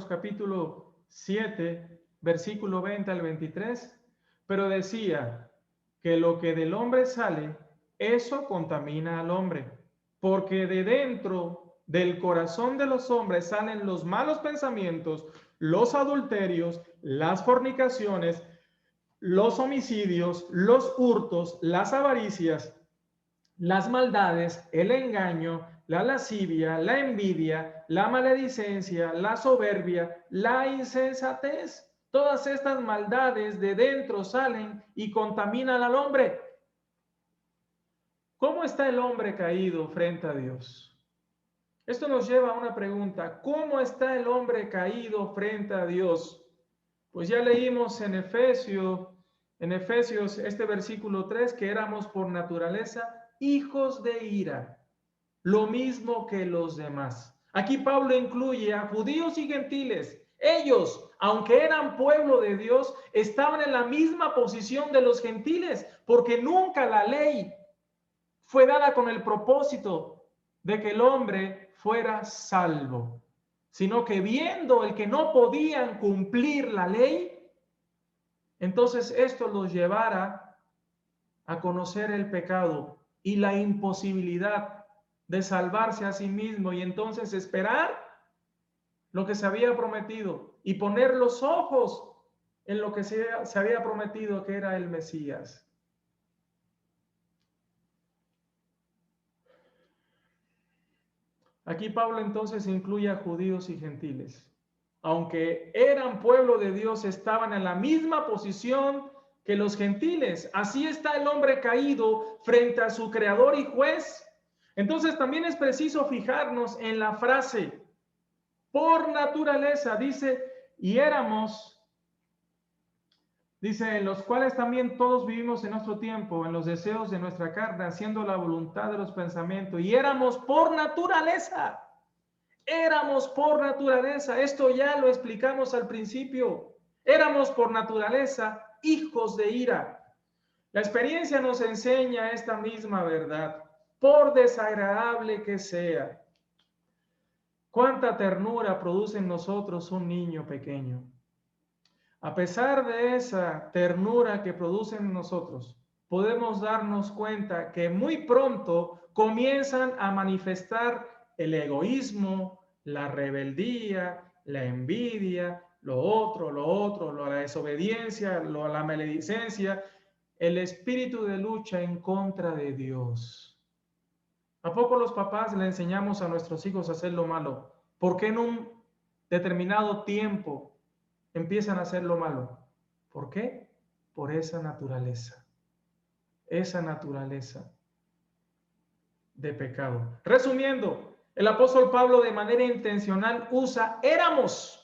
capítulo 7, versículo 20 al 23. Pero decía que lo que del hombre sale, eso contamina al hombre, porque de dentro del corazón de los hombres salen los malos pensamientos, los adulterios, las fornicaciones, los homicidios, los hurtos, las avaricias, las maldades, el engaño, la lascivia, la envidia, la maledicencia, la soberbia, la insensatez. Todas estas maldades de dentro salen y contaminan al hombre. ¿Cómo está el hombre caído frente a Dios? Esto nos lleva a una pregunta. ¿Cómo está el hombre caído frente a Dios? Pues ya leímos en Efesios este versículo 3, que éramos por naturaleza hijos de ira, lo mismo que los demás. Aquí Pablo incluye a judíos y gentiles. Ellos, aunque eran pueblo de Dios, estaban en la misma posición de los gentiles, porque nunca la ley fue dada con el propósito de que el hombre fuera salvo, sino que viendo el que no podían cumplir la ley, entonces esto los llevara a conocer el pecado y la imposibilidad de salvarse a sí mismo y entonces esperar lo que se había prometido y poner los ojos en lo que se había prometido, que era el Mesías. Aquí Pablo entonces incluye a judíos y gentiles. Aunque eran pueblo de Dios, estaban en la misma posición que los gentiles. Así está el hombre caído frente a su creador y juez. Entonces también es preciso fijarnos en la frase, por naturaleza, dice, y éramos, dice, en los cuales también todos vivimos en nuestro tiempo, en los deseos de nuestra carne, haciendo la voluntad de los pensamientos, y éramos por naturaleza. Éramos por naturaleza, esto ya lo explicamos al principio, éramos por naturaleza hijos de ira. La experiencia nos enseña esta misma verdad, por desagradable que sea. Cuánta ternura produce en nosotros un niño pequeño. A pesar de esa ternura que produce en nosotros, podemos darnos cuenta que muy pronto comienzan a manifestar el egoísmo, la rebeldía, la envidia, la desobediencia, la maledicencia, el espíritu de lucha en contra de Dios. ¿A poco los papás le enseñamos a nuestros hijos a hacer lo malo? ¿Por qué en un determinado tiempo empiezan a hacer lo malo? ¿Por qué? Por esa naturaleza de pecado. Resumiendo, el apóstol Pablo de manera intencional usa éramos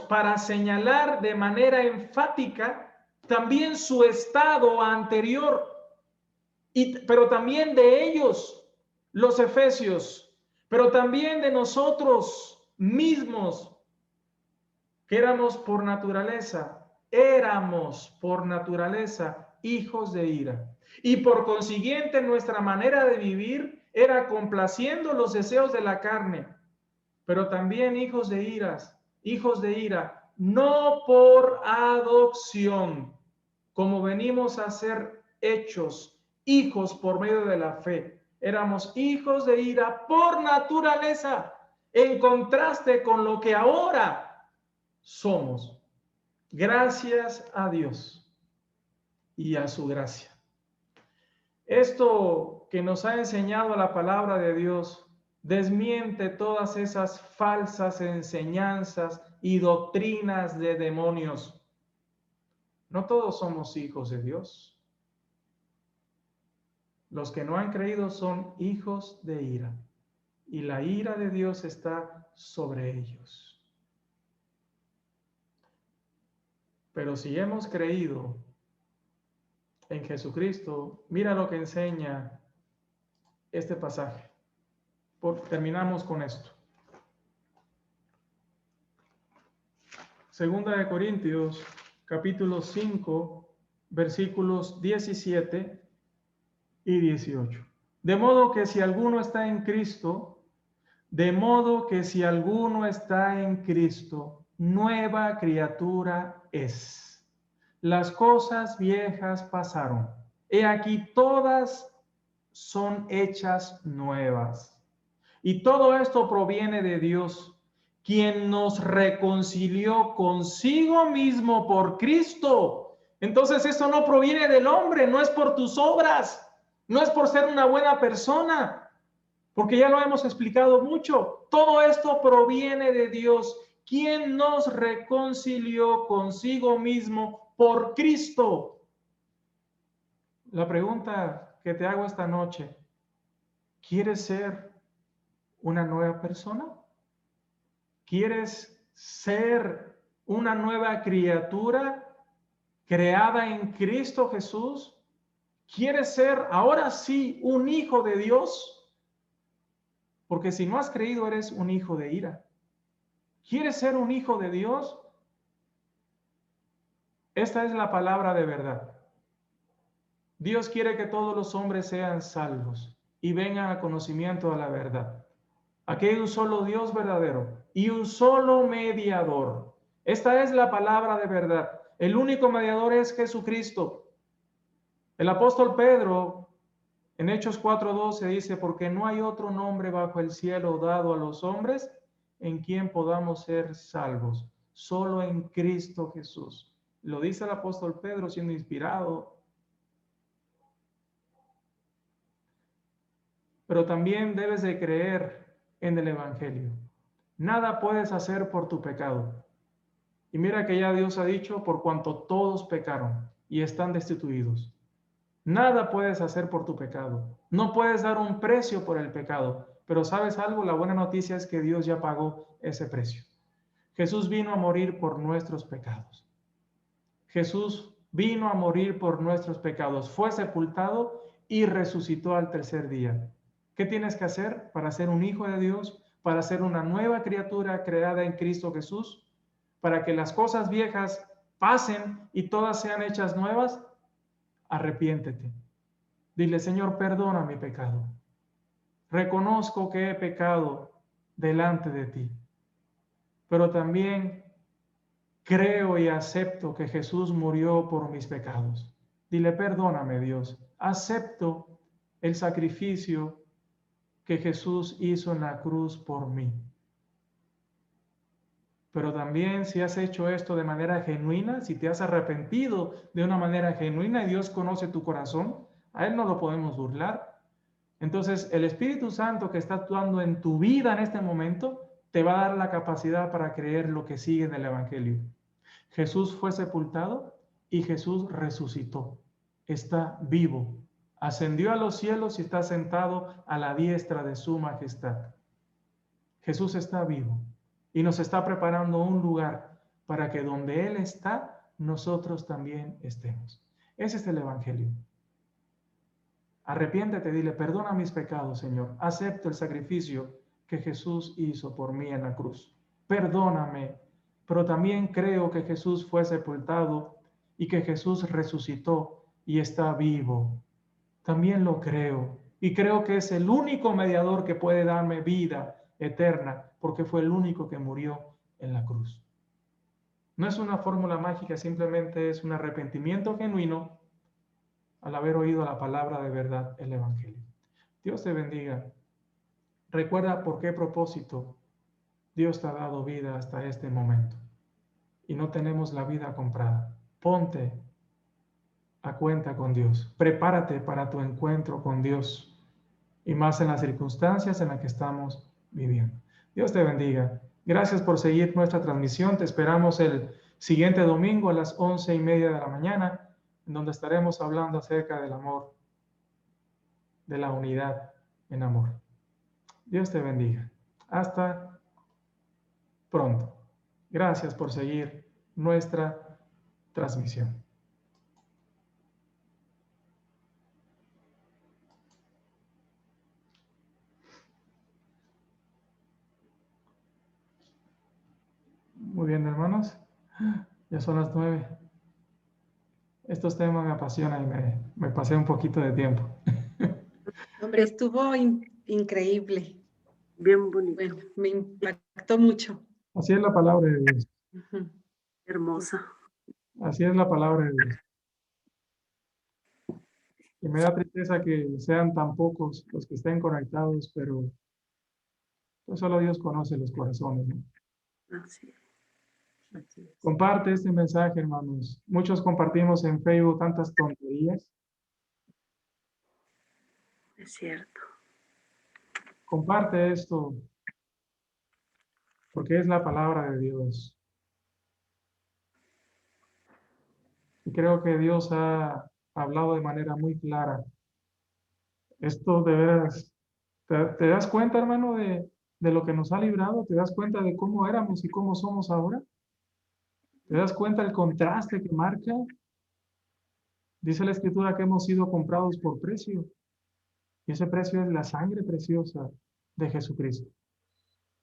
para señalar de manera enfática también su estado anterior, pero también de ellos, los efesios, pero también de nosotros mismos, que éramos por naturaleza hijos de ira. Y por consiguiente nuestra manera de vivir era complaciendo los deseos de la carne, pero también hijos de ira, no por adopción, como venimos a ser hechos hijos por medio de la fe. Éramos hijos de ira por naturaleza, en contraste con lo que ahora somos. Gracias a Dios y a su gracia. Esto que nos ha enseñado la palabra de Dios desmiente todas esas falsas enseñanzas y doctrinas de demonios. No todos somos hijos de Dios. Los que no han creído son hijos de ira, y la ira de Dios está sobre ellos. Pero si hemos creído en Jesucristo, mira lo que enseña este pasaje. Terminamos con esto. Segunda de Corintios, capítulo 5, versículos 17 y 18. De modo que si alguno está en Cristo, nueva criatura es. Las cosas viejas pasaron. He aquí todas son hechas nuevas. Y todo esto proviene de Dios, quien nos reconcilió consigo mismo por Cristo. Entonces esto no proviene del hombre, no es por tus obras, no es por ser una buena persona, porque ya lo hemos explicado mucho. Todo esto proviene de Dios, quien nos reconcilió consigo mismo por Cristo. La pregunta que te hago esta noche, ¿quieres ser una nueva persona? ¿Quieres ser una nueva criatura creada en Cristo Jesús? ¿Quieres ser ahora sí un hijo de Dios? Porque si no has creído, eres un hijo de ira. ¿Quieres ser un hijo de Dios? Esta es la palabra de verdad. Dios quiere que todos los hombres sean salvos y vengan al conocimiento de la verdad. Aquí hay un solo Dios verdadero y un solo mediador. Esta es la palabra de verdad. El único mediador es Jesucristo. El apóstol Pedro en Hechos 4:12 dice, porque no hay otro nombre bajo el cielo dado a los hombres en quien podamos ser salvos, solo en Cristo Jesús. Lo dice el apóstol Pedro siendo inspirado. Pero también debes de creer en el Evangelio. Nada puedes hacer por tu pecado. Y mira que ya Dios ha dicho, por cuanto todos pecaron y están destituidos. Nada puedes hacer por tu pecado. No puedes dar un precio por el pecado. Pero ¿sabes algo? La buena noticia es que Dios ya pagó ese precio. Jesús vino a morir por nuestros pecados. Jesús vino a morir por nuestros pecados. Fue sepultado y resucitó al tercer día. ¿Qué tienes que hacer para ser un hijo de Dios? Para ser una nueva criatura creada en Cristo Jesús. Para que las cosas viejas pasen y todas sean hechas nuevas. Arrepiéntete. Dile, Señor, perdona mi pecado. Reconozco que he pecado delante de ti. Pero también creo y acepto que Jesús murió por mis pecados. Dile, perdóname, Dios. Acepto el sacrificio que Jesús hizo en la cruz por mí. Pero también si has hecho esto de manera genuina, si te has arrepentido de una manera genuina y Dios conoce tu corazón, a Él no lo podemos burlar. Entonces, el Espíritu Santo que está actuando en tu vida en este momento te va a dar la capacidad para creer lo que sigue en el Evangelio. Jesús fue sepultado y Jesús resucitó. Está vivo. Ascendió a los cielos y está sentado a la diestra de su majestad. Jesús está vivo y nos está preparando un lugar para que donde Él está, nosotros también estemos. Ese es el Evangelio. Arrepiéntete, dile, perdona mis pecados, Señor. Acepto el sacrificio que Jesús hizo por mí en la cruz. Perdóname, pero también creo que Jesús fue sepultado y que Jesús resucitó y está vivo. También lo creo y creo que es el único mediador que puede darme vida eterna porque fue el único que murió en la cruz. No es una fórmula mágica, simplemente es un arrepentimiento genuino al haber oído la palabra de verdad, el Evangelio. Dios te bendiga. Recuerda por qué propósito Dios te ha dado vida hasta este momento. Y no tenemos la vida comprada. Ponte a cuenta con Dios. Prepárate para tu encuentro con Dios. Y más en las circunstancias en las que estamos viviendo. Dios te bendiga. Gracias por seguir nuestra transmisión. Te esperamos el siguiente domingo a las 11:30 de la mañana, en donde estaremos hablando acerca del amor, de la unidad en amor. Dios te bendiga. Hasta pronto. Gracias por seguir nuestra transmisión. Muy bien, hermanos. Ya son las 9. Estos temas me apasionan y me pasé un poquito de tiempo. Hombre, estuvo increíble. Bien bonito. Bueno, me impactó mucho. Así es la palabra de Dios. Ujú. Hermosa. Así es la palabra de Dios. Y me da tristeza que sean tan pocos los que estén conectados, pero pues solo Dios conoce los corazones, ¿no? Así es. Comparte este mensaje, hermanos. Muchos compartimos en Facebook tantas tonterías. Es cierto. Comparte esto porque es la palabra de Dios. Y creo que Dios ha hablado de manera muy clara. Esto de veras, ¿te das cuenta, hermano, de lo que nos ha librado? ¿Te das cuenta de cómo éramos y cómo somos ahora? ¿Te das cuenta del contraste que marca? Dice la Escritura que hemos sido comprados por precio. Y ese precio es la sangre preciosa de Jesucristo.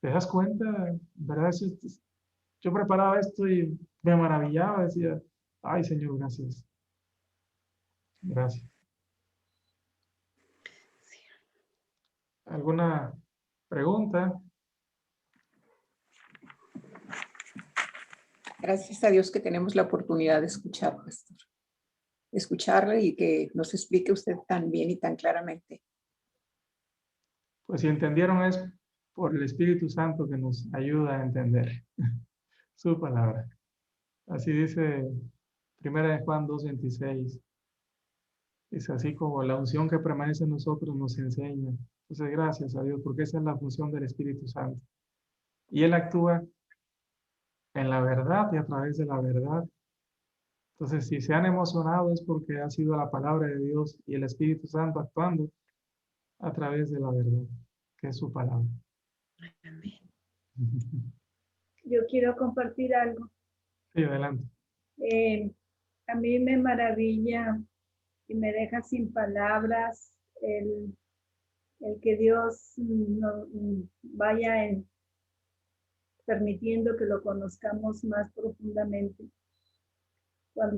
¿Te das cuenta? ¿Verdad? Yo preparaba esto y me maravillaba, decía, ay Señor, gracias. Gracias. ¿Alguna pregunta? Gracias a Dios que tenemos la oportunidad de escuchar, pastor. Escucharle y que nos explique usted tan bien y tan claramente. Pues si entendieron es por el Espíritu Santo que nos ayuda a entender su palabra. Así dice 1 Juan 2:26. Es así como la unción que permanece en nosotros nos enseña. Entonces, gracias a Dios, porque esa es la función del Espíritu Santo. Y Él actúa en la verdad y a través de la verdad. Entonces, si se han emocionado es porque ha sido la palabra de Dios y el Espíritu Santo actuando a través de la verdad, que es su palabra. Amén. Yo quiero compartir algo. Sí, adelante. A mí me maravilla y me deja sin palabras el que Dios vaya permitiendo que lo conozcamos más profundamente. Cuando